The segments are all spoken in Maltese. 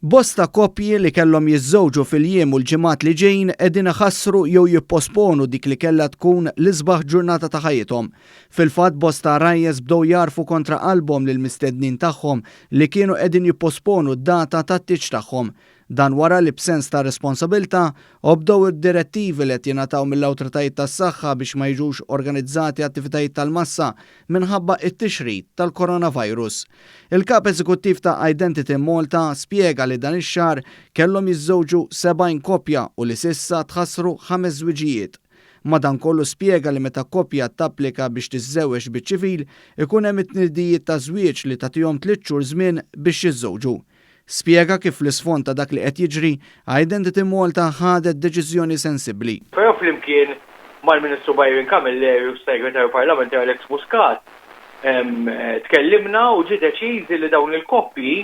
Bosta koppji li kellhom jiżżewġu fil-jiem u l-ġimgħat li ġejjin qegħdin iħassru jew jipposponu dik li kellha tkun l-isbaħ ġurnata ta' ħajjithom. Fil-fatt bosta għarajjes bdew jarfu kontra qalbhom lill-mistednin tagħhom li kienu qegħdin jipposponu d-data tat-tieġ tagħhom. Dan wara li b'sens ta' responsabilità bdew id-direttivi li qed jingħataw mill-awtoritajiet tas-saħħa biex ma jiġux organizzati attivitajiet tal-massa minħabba it-tixrid tal-coronavirus. Il-Kap Eżekuttiv ta' Identity Malta spjega li dan ix-xahar kellhom jiżżewġu 70 koppja u li s'issa tħassru 5 żwiġijiet. Madankollu spjega li meta koppja tapplika biex tiżżewweġ biċ-ċivil ikun hemm it-tnidijiet taż-żwieġ li tagħtihom 3 xhur żmien biex jiżżewġu. Spjega kif fl-isfond ta' dak li qed jiġri Identity Malta ħadet deċiżjoni sensibbli. Però flimkien mal-Ministru Byron Kamilleri u Segretarju Parlamentari Alex Muscat tkellimna u ġie deċiżi li dawn il-koppji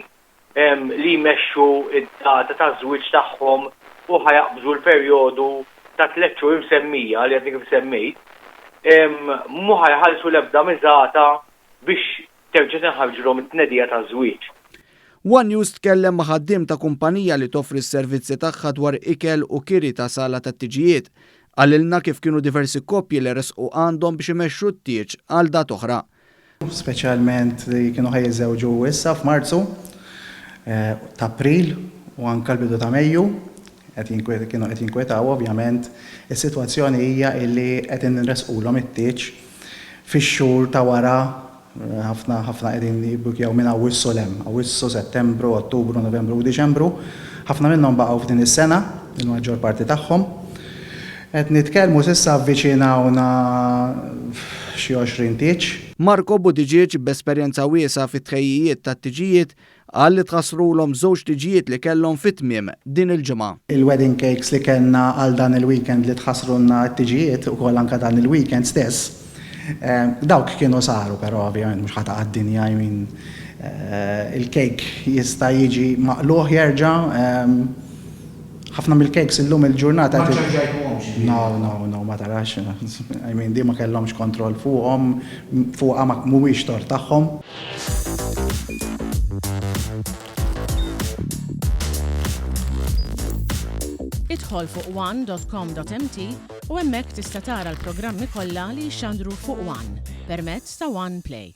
li jmexxu id-data taż-żwieġ tagħhom u ħajaqbżu l-perjodu ta' 3 xhur msemmija li qed kif semmejt mhu ħajħallsu l-ebda miżata biex terġa' tinħarġilhom it-tnedija taż-żwieġ. One News tkellem ma' ħaddiem ta' kumpanija li toffri s-servizzi tagħha dwar ikel u kiri ta' sala tat-tieġijiet. Għalilna kif kienu diversi koppji li resqu għandhom biex imexxu t-tieġ għal dat oħra. Speċjalment li kienu ħajjiżżewġu issa f'Marzu, ta' April u anke l-bidu ta' Mejju kienu qed jinkwetaw ovvjament. Is-sitwazzjoni hija li qed inresqulhom it-tieġ fix-xhur ta' wara ħafna qegħdin jibbukjaw minn Awwissu Awwissu, Settembru, Ottubru, Novembru u Diċembru. Ħafna minnhom baqgħu f'din is-sena, il-maġġor parti tagħhom. Qed nitkellmu s'issa avviċinawna xi 20 tieġ. Marko Butiġieġ b'esperjenza wiesa fit-tħejjijiet tat-tiġijiet qal li tħassrulhom żewġ tiġijiet li kellhom fit-tmiem din il-ġimgħa. Il-wedding cakes li kellna għal dan il-weekend li tħassrulna t-tiġijiet ukoll anke dan il-weekend stess. Dawk kienu saru, però ovvjament mhux ħata għad-dinja il-kejk jista' jiġi maqluħ jerġa' ħafna mill-kejks illum il-ġurnata. No, ma tarax. Di ma kellhomx kontroll fuqhom, fuqha mhuwiex tort tagħhom. Idħol fuq one.com.mt u hemmhekk tista' tara l-programmi kollha li jxandru fuq One permezz ta' One Play.